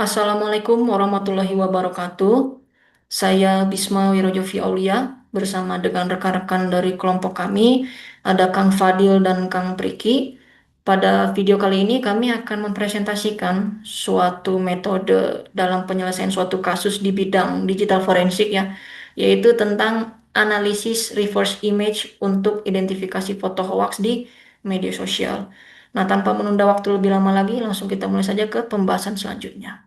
Assalamualaikum warahmatullahi wabarakatuh. Saya Bisma Wirojovi Aulia bersama dengan rekan-rekan dari kelompok kami, ada Kang Fadil dan Kang Priki. Pada video kali ini kami akan mempresentasikan suatu metode dalam penyelesaian suatu kasus di bidang digital forensik ya, yaitu tentang analisis reverse image untuk identifikasi foto hoax di media sosial. Nah, tanpa menunda waktu lebih lama lagi, langsung kita mulai saja ke pembahasan selanjutnya.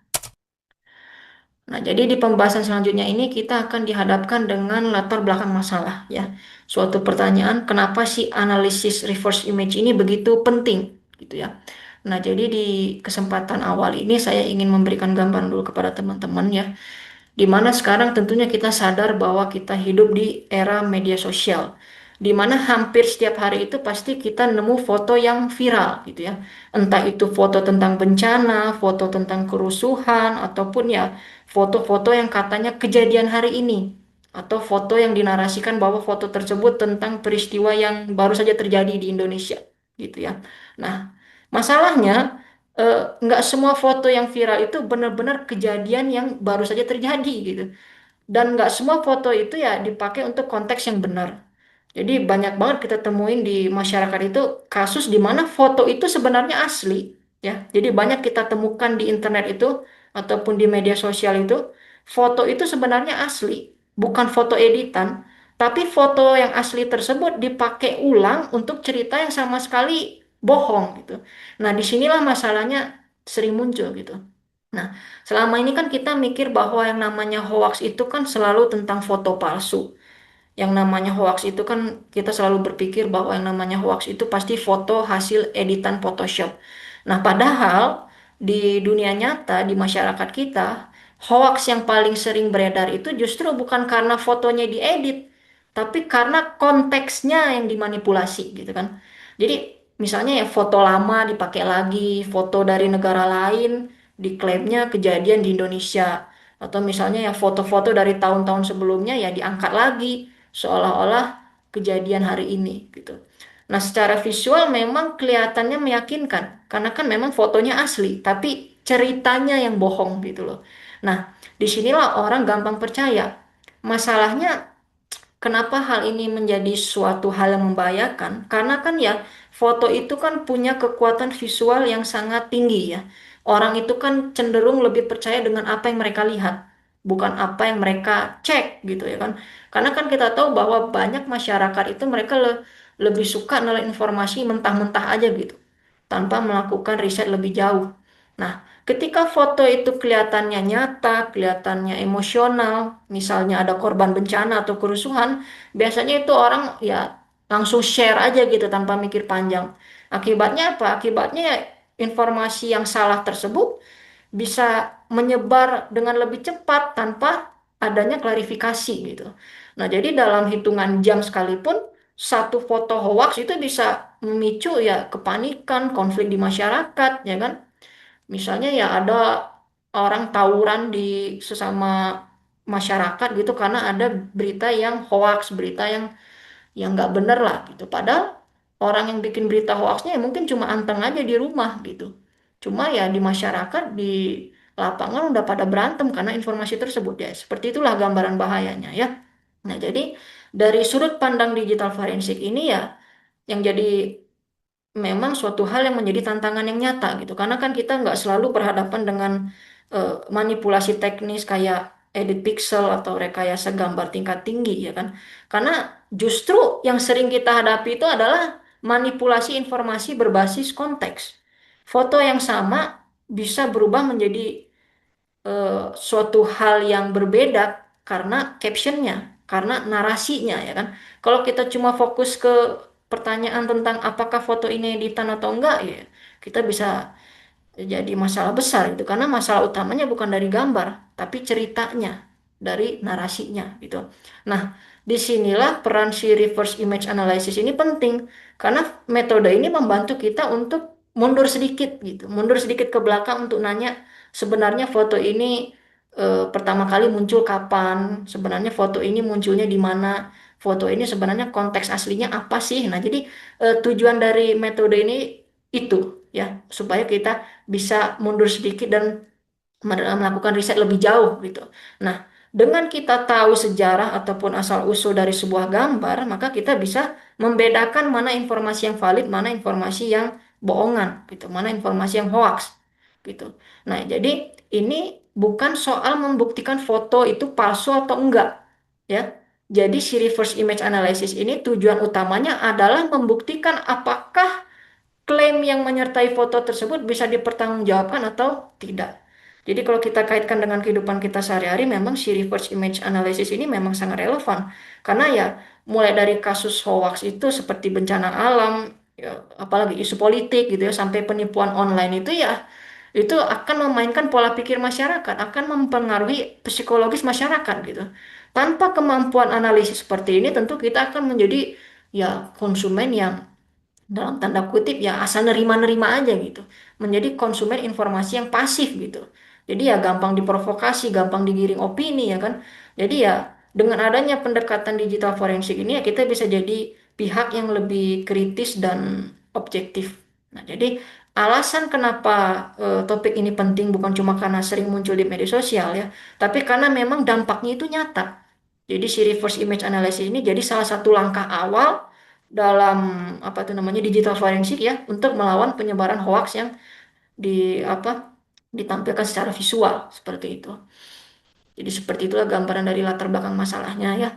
Nah, jadi di pembahasan selanjutnya ini kita akan dihadapkan dengan latar belakang masalah ya. Suatu pertanyaan, kenapa sih analisis reverse image ini begitu penting gitu ya. Nah, jadi di kesempatan awal ini saya ingin memberikan gambaran dulu kepada teman-teman ya. Di mana sekarang tentunya kita sadar bahwa kita hidup di era media sosial, di mana hampir setiap hari itu pasti kita nemu foto yang viral gitu ya. Entah itu foto tentang bencana, foto tentang kerusuhan, ataupun ya foto-foto yang katanya kejadian hari ini. Atau foto yang dinarasikan bahwa foto tersebut tentang peristiwa yang baru saja terjadi di Indonesia gitu ya. Nah, masalahnya nggak semua foto yang viral itu benar-benar kejadian yang baru saja terjadi gitu. Dan nggak semua foto itu ya dipakai untuk konteks yang benar. Jadi banyak banget kita temuin di masyarakat itu kasus di mana foto itu sebenarnya asli ya. Jadi banyak kita temukan di internet itu ataupun di media sosial itu foto itu sebenarnya asli, bukan foto editan. Tapi foto yang asli tersebut dipakai ulang untuk cerita yang sama sekali bohong gitu. Nah, disinilah masalahnya sering muncul gitu. Nah, selama ini kan kita mikir bahwa yang namanya hoax itu kan selalu tentang foto palsu. Yang namanya hoax itu kan kita selalu berpikir bahwa yang namanya hoax itu pasti foto hasil editan Photoshop. Nah, padahal di dunia nyata, di masyarakat kita, hoax yang paling sering beredar itu justru bukan karena fotonya diedit, tapi karena konteksnya yang dimanipulasi gitu kan. Jadi misalnya ya foto lama dipakai lagi, foto dari negara lain diklaimnya kejadian di Indonesia. Atau misalnya ya foto-foto dari tahun-tahun sebelumnya ya diangkat lagi seolah-olah kejadian hari ini gitu. Nah, secara visual memang kelihatannya meyakinkan karena kan memang fotonya asli, tapi ceritanya yang bohong gitu loh. Nah, disinilah orang gampang percaya. Masalahnya kenapa hal ini menjadi suatu hal yang membahayakan? Karena kan ya foto itu kan punya kekuatan visual yang sangat tinggi ya. Orang itu kan cenderung lebih percaya dengan apa yang mereka lihat, bukan apa yang mereka cek gitu ya kan. Karena kan kita tahu bahwa banyak masyarakat itu mereka lebih suka nilai informasi mentah-mentah aja gitu, tanpa melakukan riset lebih jauh. Nah, ketika foto itu kelihatannya nyata, kelihatannya emosional, misalnya ada korban bencana atau kerusuhan, biasanya itu orang ya langsung share aja gitu tanpa mikir panjang. Akibatnya apa? Akibatnya ya informasi yang salah tersebut bisa menyebar dengan lebih cepat tanpa adanya klarifikasi gitu. Nah, jadi dalam hitungan jam sekalipun satu foto hoax itu bisa memicu ya kepanikan, konflik di masyarakat, ya kan? Misalnya ya ada orang tawuran di sesama masyarakat gitu karena ada berita yang hoax, berita yang nggak bener lah gitu. Padahal orang yang bikin berita hoaxnya ya mungkin cuma anteng aja di rumah gitu. Cuma ya di masyarakat di lapangan udah pada berantem karena informasi tersebut ya. Seperti itulah gambaran bahayanya ya. Nah, jadi dari sudut pandang digital forensik ini ya yang jadi memang suatu hal yang menjadi tantangan yang nyata gitu. Karena kan kita nggak selalu berhadapan dengan manipulasi teknis kayak edit pixel atau rekayasa gambar tingkat tinggi ya kan. Karena justru yang sering kita hadapi itu adalah manipulasi informasi berbasis konteks. Foto yang sama bisa berubah menjadi eh, suatu hal yang berbeda karena captionnya, karena narasinya ya kan. Kalau kita cuma fokus ke pertanyaan tentang apakah foto ini editan atau enggak ya, kita bisa jadi masalah besar gitu karena masalah utamanya bukan dari gambar, tapi ceritanya, dari narasinya gitu. Nah, disinilah peran si reverse image analysis ini penting karena metode ini membantu kita untuk mundur sedikit gitu, mundur sedikit ke belakang untuk nanya sebenarnya foto ini pertama kali muncul kapan, sebenarnya foto ini munculnya di mana, foto ini sebenarnya konteks aslinya apa sih. Nah, jadi tujuan dari metode ini itu ya supaya kita bisa mundur sedikit dan melakukan riset lebih jauh gitu. Nah, dengan kita tahu sejarah ataupun asal-usul dari sebuah gambar, maka kita bisa membedakan mana informasi yang valid, mana informasi yang bohongan gitu, mana informasi yang hoax gitu. Nah, jadi ini bukan soal membuktikan foto itu palsu atau enggak, ya. Jadi si reverse image analysis ini tujuan utamanya adalah membuktikan apakah klaim yang menyertai foto tersebut bisa dipertanggungjawabkan atau tidak. Jadi kalau kita kaitkan dengan kehidupan kita sehari-hari, memang si reverse image analysis ini memang sangat relevan. Karena ya mulai dari kasus hoax itu seperti bencana alam, ya, apalagi isu politik gitu ya, sampai penipuan online itu ya, itu akan memainkan pola pikir masyarakat, akan mempengaruhi psikologis masyarakat gitu. Tanpa kemampuan analisis seperti ini, tentu kita akan menjadi ya konsumen yang dalam tanda kutip ya asal nerima-nerima aja gitu. Menjadi konsumen informasi yang pasif gitu. Jadi ya gampang diprovokasi, gampang digiring opini ya kan. Jadi ya dengan adanya pendekatan digital forensik ini ya kita bisa jadi pihak yang lebih kritis dan objektif. Nah, jadi alasan kenapa topik ini penting bukan cuma karena sering muncul di media sosial ya, tapi karena memang dampaknya itu nyata. Jadi si reverse image analysis ini jadi salah satu langkah awal dalam apa itu namanya digital forensik ya untuk melawan penyebaran hoax yang ditampilkan secara visual seperti itu. Jadi seperti itulah gambaran dari latar belakang masalahnya ya.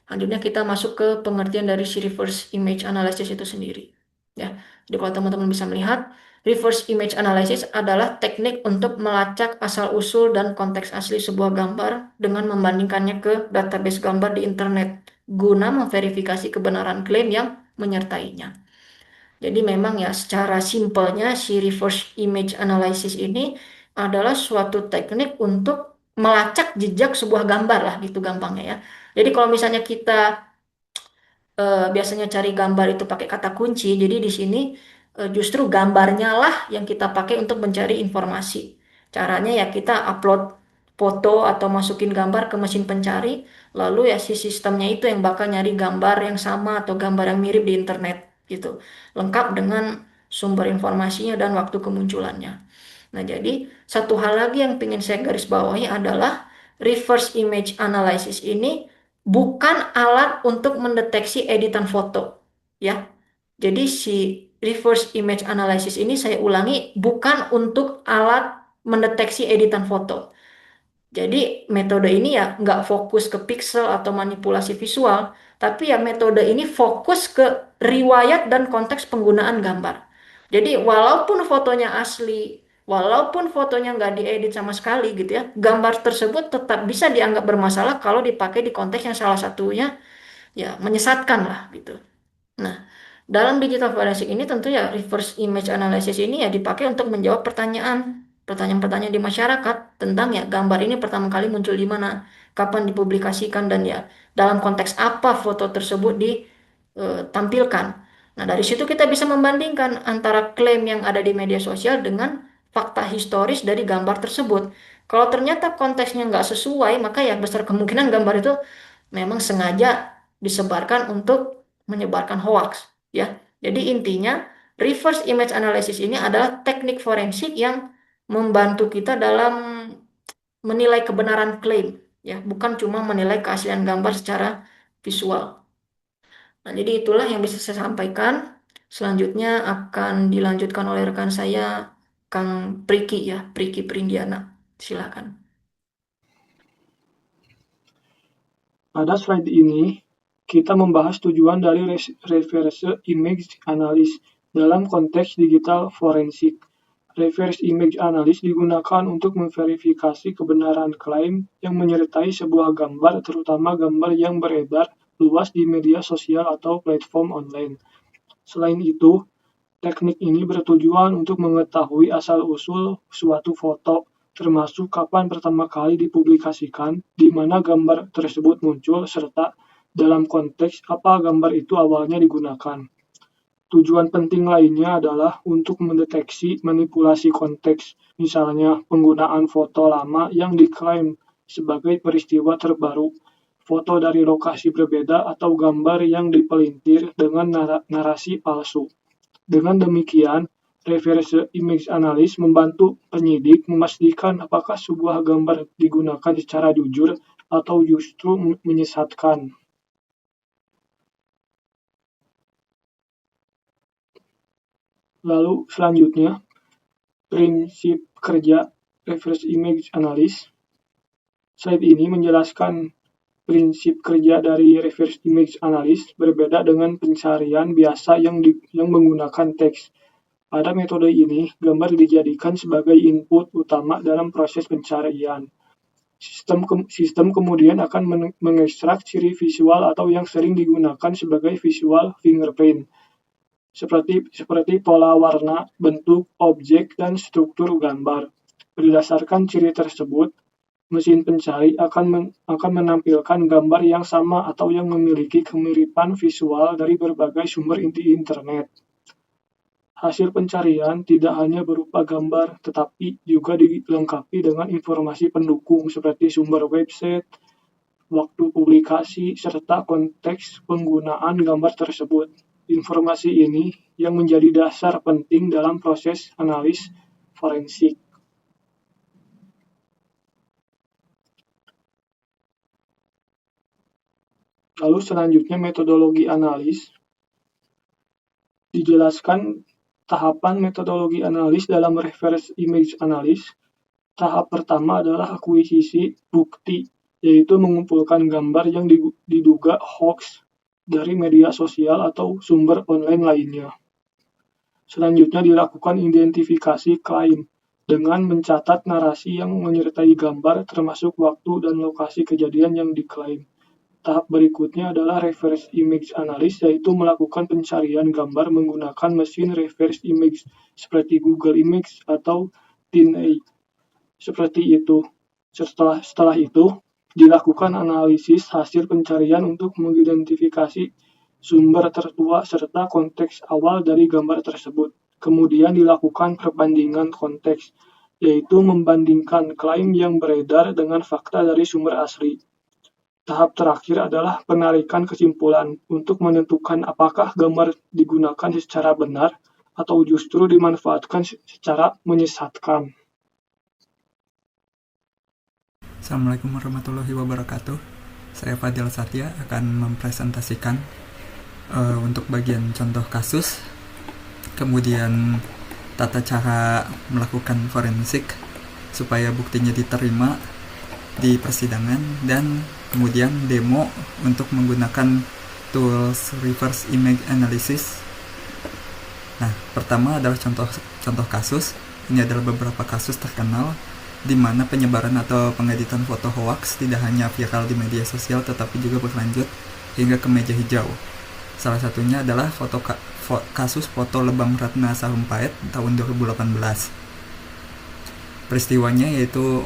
Selanjutnya kita masuk ke pengertian dari si reverse image analysis itu sendiri. Ya, jadi kalau teman-teman bisa melihat, reverse image analysis adalah teknik untuk melacak asal-usul dan konteks asli sebuah gambar dengan membandingkannya ke database gambar di internet guna memverifikasi kebenaran klaim yang menyertainya. Jadi memang ya secara simpelnya si reverse image analysis ini adalah suatu teknik untuk melacak jejak sebuah gambar lah gitu gampangnya ya. Jadi kalau misalnya kita biasanya cari gambar itu pakai kata kunci. Jadi di sini justru gambarnya lah yang kita pakai untuk mencari informasi. Caranya ya kita upload foto atau masukin gambar ke mesin pencari, lalu ya si sistemnya itu yang bakal nyari gambar yang sama atau gambar yang mirip di internet gitu. Lengkap dengan sumber informasinya dan waktu kemunculannya. Nah, jadi satu hal lagi yang ingin saya garis bawahi adalah reverse image analysis ini bukan alat untuk mendeteksi editan foto, ya. Jadi si reverse image analysis ini saya ulangi bukan untuk alat mendeteksi editan foto. Jadi metode ini ya nggak fokus ke pixel atau manipulasi visual, tapi ya metode ini fokus ke riwayat dan konteks penggunaan gambar. Jadi walaupun fotonya asli, walaupun fotonya nggak diedit sama sekali gitu ya, gambar tersebut tetap bisa dianggap bermasalah kalau dipakai di konteks yang salah satunya ya menyesatkan lah gitu. Nah, dalam digital forensik ini tentu ya reverse image analysis ini ya dipakai untuk menjawab pertanyaan-pertanyaan di masyarakat tentang ya gambar ini pertama kali muncul di mana, kapan dipublikasikan dan ya dalam konteks apa foto tersebut ditampilkan. Nah, dari situ kita bisa membandingkan antara klaim yang ada di media sosial dengan fakta historis dari gambar tersebut. Kalau ternyata konteksnya nggak sesuai, maka ya besar kemungkinan gambar itu memang sengaja disebarkan untuk menyebarkan hoax ya. Jadi intinya reverse image analysis ini adalah teknik forensik yang membantu kita dalam menilai kebenaran klaim ya, bukan cuma menilai keaslian gambar secara visual. Nah, jadi itulah yang bisa saya sampaikan. Selanjutnya akan dilanjutkan oleh rekan saya Kang Priki ya, Priki Prindiana. Silakan. Pada slide ini, kita membahas tujuan dari reverse image analysis dalam konteks digital forensik. Reverse image analysis digunakan untuk memverifikasi kebenaran klaim yang menyertai sebuah gambar, terutama gambar yang beredar luas di media sosial atau platform online. Selain itu, teknik ini bertujuan untuk mengetahui asal-usul suatu foto, termasuk kapan pertama kali dipublikasikan, di mana gambar tersebut muncul, serta dalam konteks apa gambar itu awalnya digunakan. Tujuan penting lainnya adalah untuk mendeteksi manipulasi konteks, misalnya penggunaan foto lama yang diklaim sebagai peristiwa terbaru, foto dari lokasi berbeda, atau gambar yang dipelintir dengan narasi palsu. Dengan demikian, Reverse image analysis membantu penyidik memastikan apakah sebuah gambar digunakan secara jujur atau justru menyesatkan. Lalu selanjutnya, prinsip kerja reverse image analysis. Slide ini menjelaskan prinsip kerja dari reverse image analysis berbeda dengan pencarian biasa yang menggunakan teks. Pada metode ini, gambar dijadikan sebagai input utama dalam proses pencarian. Sistem kemudian akan mengekstrak ciri visual atau yang sering digunakan sebagai visual fingerprint, seperti pola warna, bentuk, objek, dan struktur gambar. Berdasarkan ciri tersebut, mesin pencari akan menampilkan gambar yang sama atau yang memiliki kemiripan visual dari berbagai sumber di internet. Hasil pencarian tidak hanya berupa gambar, tetapi juga dilengkapi dengan informasi pendukung seperti sumber website, waktu publikasi, serta konteks penggunaan gambar tersebut. Informasi ini yang menjadi dasar penting dalam proses analis forensik. Lalu selanjutnya metodologi analis. Dijelaskan tahapan metodologi analis dalam reverse image analysis. Tahap pertama adalah akuisisi bukti, yaitu mengumpulkan gambar yang diduga hoax dari media sosial atau sumber online lainnya. Selanjutnya dilakukan identifikasi klaim dengan mencatat narasi yang menyertai gambar termasuk waktu dan lokasi kejadian yang diklaim. Tahap berikutnya adalah reverse image analysis, yaitu melakukan pencarian gambar menggunakan mesin reverse image seperti Google Images atau TinEye. Seperti itu. Setelah itu, dilakukan analisis hasil pencarian untuk mengidentifikasi sumber tertua serta konteks awal dari gambar tersebut. Kemudian dilakukan perbandingan konteks, yaitu membandingkan klaim yang beredar dengan fakta dari sumber asli. Tahap terakhir adalah penarikan kesimpulan untuk menentukan apakah gambar digunakan secara benar atau justru dimanfaatkan secara menyesatkan. Assalamualaikum warahmatullahi wabarakatuh. Saya Fadil Satya akan mempresentasikan untuk bagian contoh kasus, kemudian tata cara melakukan forensik supaya buktinya diterima di persidangan, dan kemudian demo untuk menggunakan tools reverse image analysis. Nah, pertama adalah contoh kasus. Ini adalah beberapa kasus terkenal di mana penyebaran atau pengeditan foto hoax tidak hanya viral di media sosial tetapi juga berlanjut hingga ke meja hijau. Salah satunya adalah kasus foto lebam Ratna Sarumpait tahun 2018. Peristiwanya yaitu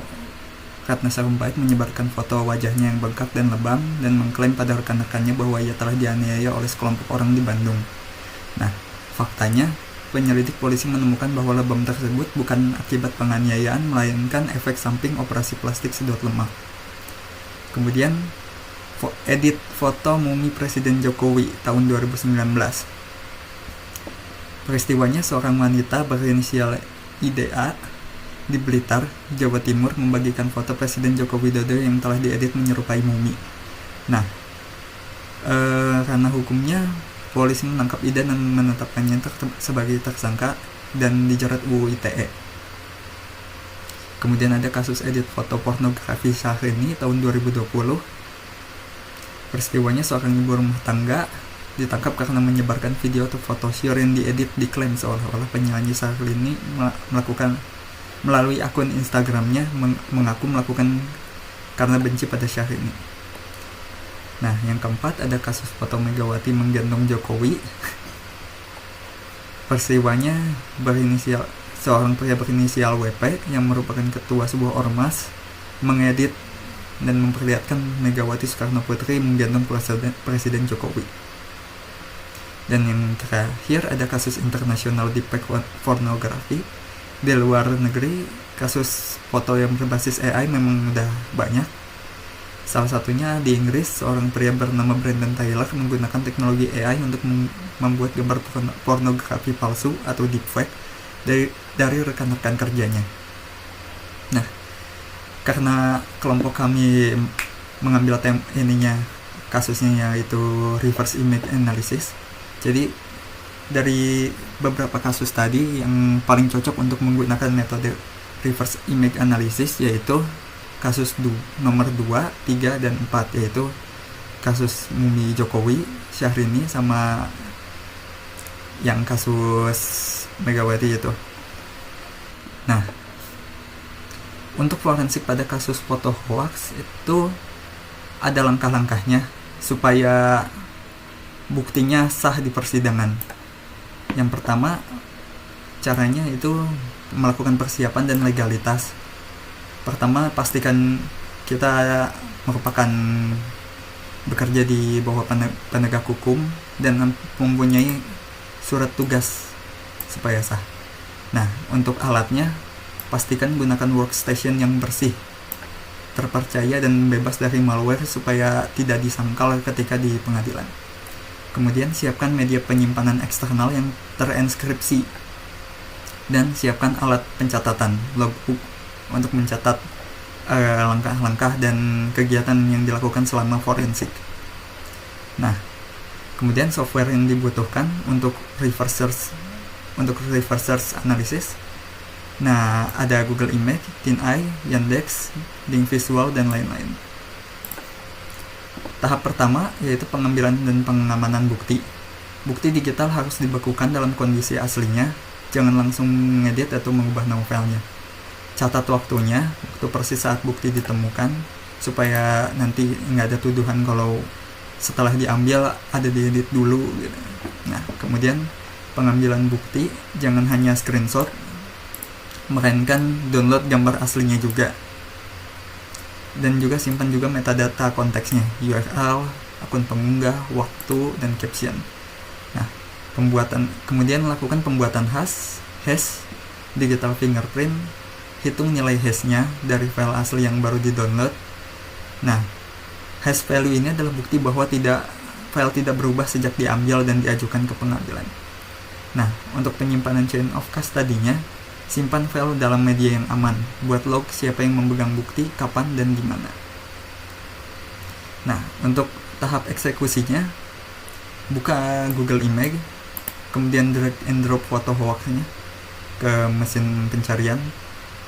Ratna Sarumpait menyebarkan foto wajahnya yang bengkak dan lebam dan mengklaim pada rekan-rekannya bahwa ia telah dianiaya oleh sekelompok orang di Bandung. Nah, faktanya penyelidik polisi menemukan bahwa lebam tersebut bukan akibat penganiayaan melainkan efek samping operasi plastik sedot lemak. Kemudian edit foto mumi Presiden Jokowi tahun 2019. Peristiwanya seorang wanita berinisial IDA di Blitar, Jawa Timur membagikan foto Presiden Joko Widodo yang telah diedit menyerupai mumi. Nah, karena hukumnya polisi menangkap Ida dan menetapkannya sebagai tersangka dan dijerat UU ITE. Kemudian ada kasus edit foto pornografi Syahrini tahun 2020. Peristiwanya seorang ibu rumah tangga ditangkap karena menyebarkan video atau foto syur yang diedit diklaim seolah-olah penyanyi Syahrini melalui akun Instagramnya mengaku melakukan karena benci pada Syahrini. Nah, yang keempat ada kasus foto Megawati menggendong Jokowi. Peristiwanya seorang pria berinisial WP yang merupakan ketua sebuah ormas mengedit dan memperlihatkan Megawati Soekarno Putri menggendong Presiden Jokowi. Dan yang terakhir ada kasus internasional deepfake pornografi. Di luar negeri, kasus foto yang berbasis AI memang udah banyak. Salah satunya di Inggris, seorang pria bernama Brandon Taylor menggunakan teknologi AI untuk membuat gambar pornografi palsu atau deepfake dari rekan-rekan kerjanya. Nah, karena kelompok kami mengambil kasusnya yaitu reverse image analysis, jadi dari beberapa kasus tadi yang paling cocok untuk menggunakan metode reverse image analysis yaitu kasus nomor 2, 3, dan 4, yaitu kasus Mumi Jokowi, Syahrini, sama yang kasus Megawati itu. Nah, untuk forensik pada kasus foto hoax itu ada langkah-langkahnya supaya buktinya sah di persidangan. Yang pertama, caranya itu melakukan persiapan dan legalitas. Pertama, pastikan kita merupakan bekerja di bawah penegak hukum dan mempunyai surat tugas supaya sah. Nah, untuk alatnya, pastikan gunakan workstation yang bersih, terpercaya, dan bebas dari malware supaya tidak disangkal ketika di pengadilan. Kemudian siapkan media penyimpanan eksternal yang terenskripsi, dan siapkan alat pencatatan logbook untuk mencatat langkah-langkah dan kegiatan yang dilakukan selama forensik. Nah, kemudian software yang dibutuhkan untuk reverse search analysis. Nah, ada Google Image, TinEye, Yandex, Bing Visual, dan lain-lain. Tahap pertama yaitu pengambilan dan pengamanan bukti. Bukti digital harus dibekukan dalam kondisi aslinya, jangan langsung mengedit atau mengubah nama filenya. Catat waktunya, waktu persis saat bukti ditemukan, supaya nanti nggak ada tuduhan kalau setelah diambil ada diedit dulu gitu. Nah, kemudian pengambilan bukti jangan hanya screenshot, melainkan download gambar aslinya juga. Dan juga simpan juga metadata konteksnya, URL, akun pengunggah, waktu, dan caption. Nah, kemudian lakukan pembuatan hash, digital fingerprint, hitung nilai hashnya dari file asli yang baru di-download. Nah, hash value ini adalah bukti bahwa file tidak berubah sejak diambil dan diajukan ke pengadilan. Nah, untuk penyimpanan chain of custody-nya, simpan file dalam media yang aman, buat log siapa yang memegang bukti, kapan, dan di mana. Nah, untuk tahap eksekusinya, buka Google Image, kemudian drag and drop foto hoax-nya ke mesin pencarian,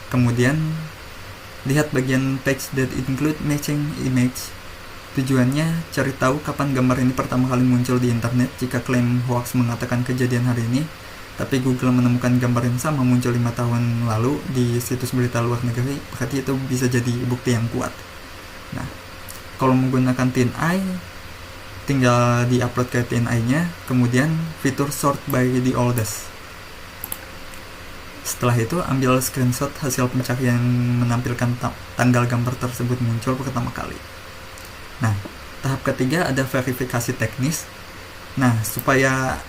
kemudian lihat bagian text that include matching image. Tujuannya cari tahu kapan gambar ini pertama kali muncul di internet. Jika klaim hoax mengatakan kejadian hari ini, tapi Google menemukan gambar yang sama muncul 5 tahun lalu di situs berita luar negeri, berarti itu bisa jadi bukti yang kuat. Nah, kalau menggunakan TinEye, tinggal di-upload ke TinEye-nya, kemudian fitur sort by the oldest. Setelah itu, ambil screenshot hasil pencarian yang menampilkan tanggal gambar tersebut muncul pertama kali. Nah, tahap ketiga ada verifikasi teknis. Nah, supaya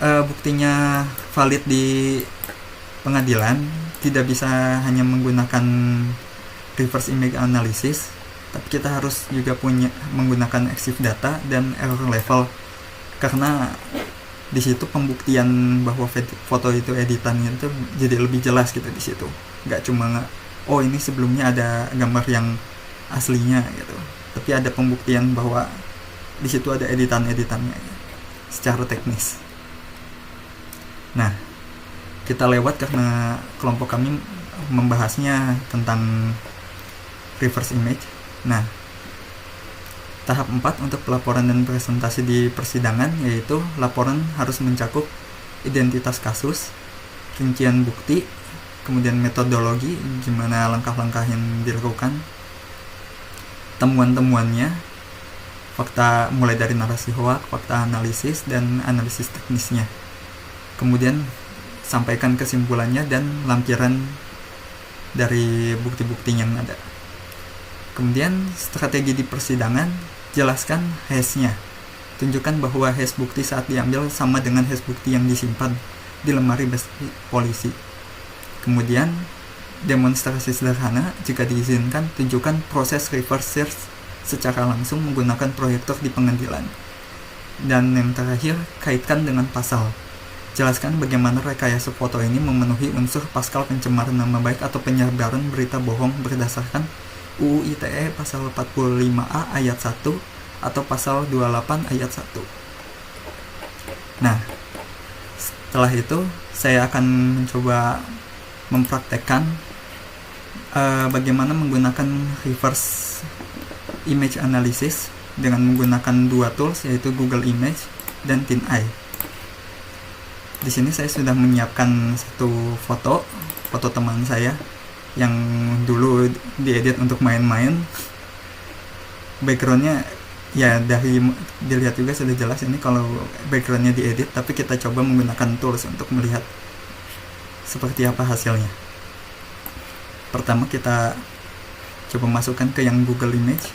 buktinya valid di pengadilan, tidak bisa hanya menggunakan reverse image analysis, tapi kita harus juga menggunakan EXIF data dan error level, karena di situ pembuktian bahwa foto itu editannya itu jadi lebih jelas gitu di situ. Nggak cuma ini sebelumnya ada gambar yang aslinya gitu, tapi ada pembuktian bahwa di situ ada editannya secara teknis. Nah, kita lewat karena kelompok kami membahasnya tentang reverse image. Nah, tahap 4 untuk pelaporan dan presentasi di persidangan, yaitu laporan harus mencakup identitas kasus, rincian bukti, kemudian metodologi, gimana langkah-langkah yang dilakukan, temuan-temuannya, fakta mulai dari narasi hoax, fakta analisis, dan analisis teknisnya. Kemudian sampaikan kesimpulannya dan lampiran dari bukti-bukti yang ada. Kemudian strategi di persidangan, jelaskan hash-nya. Tunjukkan bahwa hash bukti saat diambil sama dengan hash bukti yang disimpan di lemari polisi. Kemudian demonstrasi sederhana, jika diizinkan, tunjukkan proses reverse search secara langsung menggunakan proyektor di pengadilan. Dan yang terakhir, kaitkan dengan pasal. Jelaskan bagaimana rekayasa foto ini memenuhi unsur pasal pencemaran nama baik atau penyebaran berita bohong berdasarkan UU ITE pasal 45A ayat 1 atau pasal 28 ayat 1. Nah, setelah itu saya akan mencoba mempraktekkan bagaimana menggunakan reverse image analysis dengan menggunakan dua tools, yaitu Google Image dan TinEye. Di sini saya sudah menyiapkan satu foto teman saya yang dulu diedit untuk main-main. Backgroundnya ya dari dilihat juga sudah jelas ini kalau backgroundnya diedit, tapi kita coba menggunakan tools untuk melihat seperti apa hasilnya. Pertama kita coba masukkan ke yang Google Image.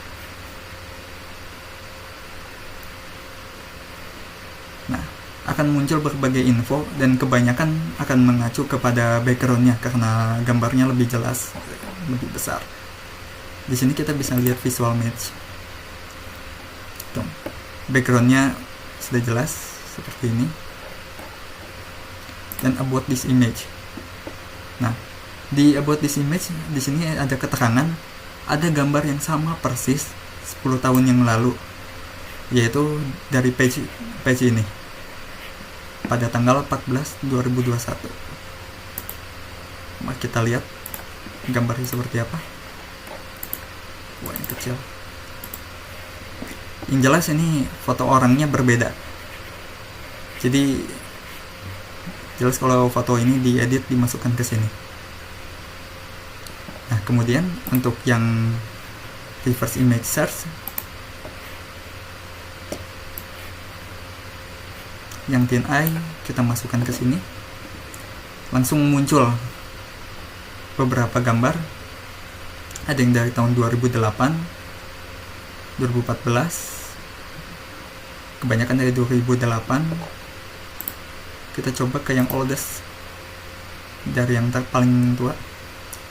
Nah, akan muncul berbagai info dan kebanyakan akan mengacu kepada backgroundnya karena gambarnya lebih jelas, lebih besar. Di sini kita bisa lihat visual match. Tuh, backgroundnya sudah jelas seperti ini. Dan about this image. Nah, di about this image di sini ada keterangan ada gambar yang sama persis 10 tahun yang lalu, yaitu dari page ini pada tanggal 14/2021. Mari kita lihat gambarnya seperti apa. Wah, yang kecil. Yang jelas ini foto orangnya berbeda. Jadi jelas kalau foto ini diedit dimasukkan ke sini. Nah, kemudian untuk yang reverse image search, yang TinEye kita masukkan ke sini, langsung muncul beberapa gambar. Ada yang dari tahun 2008, 2014, kebanyakan dari 2008. Kita coba ke yang oldest, dari yang paling tua.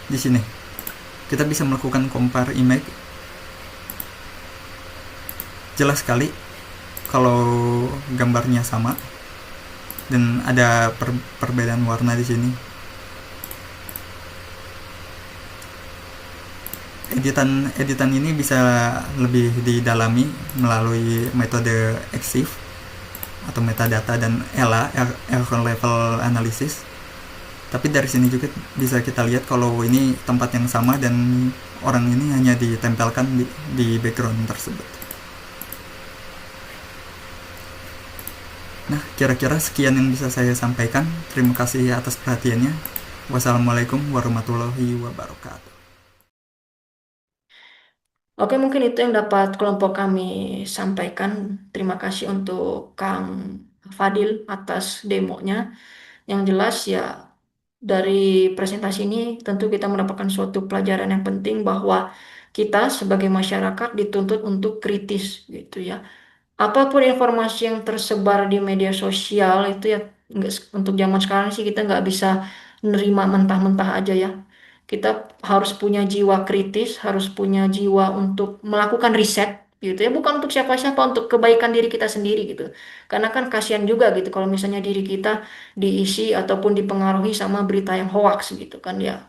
Di sini kita bisa melakukan compare image. Jelas sekali kalau gambarnya sama dan ada perbedaan warna di sini. Editan ini bisa lebih didalami melalui metode EXIF atau metadata dan ELA, error level analysis. Tapi dari sini juga bisa kita lihat kalau ini tempat yang sama dan orang ini hanya ditempelkan di background tersebut. Nah, kira-kira sekian yang bisa saya sampaikan. Terima kasih atas perhatiannya. Wassalamualaikum warahmatullahi wabarakatuh. Oke, mungkin itu yang dapat kelompok kami sampaikan. Terima kasih untuk Kang Fadil atas demonya. Yang jelas ya, dari presentasi ini tentu kita mendapatkan suatu pelajaran yang penting bahwa kita sebagai masyarakat dituntut untuk kritis gitu ya. Apapun informasi yang tersebar di media sosial itu ya, untuk zaman sekarang sih kita nggak bisa nerima mentah-mentah aja ya. Kita harus punya jiwa kritis, harus punya jiwa untuk melakukan riset gitu ya, bukan untuk siapa-siapa, untuk kebaikan diri kita sendiri gitu. Karena kan kasihan juga gitu kalau misalnya diri kita diisi ataupun dipengaruhi sama berita yang hoax gitu kan ya.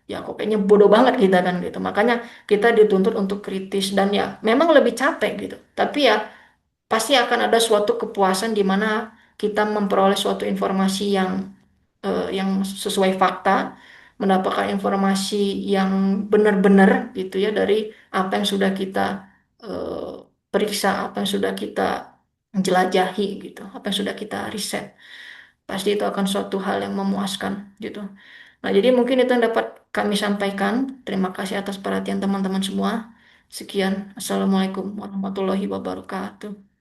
Ya kok kayaknya bodoh banget kita kan gitu. Makanya kita dituntut untuk kritis dan ya memang lebih capek gitu. Tapi ya pasti akan ada suatu kepuasan di mana kita memperoleh suatu informasi yang sesuai fakta, mendapatkan informasi yang benar-benar gitu ya dari apa yang sudah kita eh, periksa, apa yang sudah kita jelajahi gitu, apa yang sudah kita riset. Pasti itu akan suatu hal yang memuaskan gitu. Nah, jadi mungkin itu yang dapat kami sampaikan. Terima kasih atas perhatian teman-teman semua. Sekian. Assalamualaikum warahmatullahi wabarakatuh.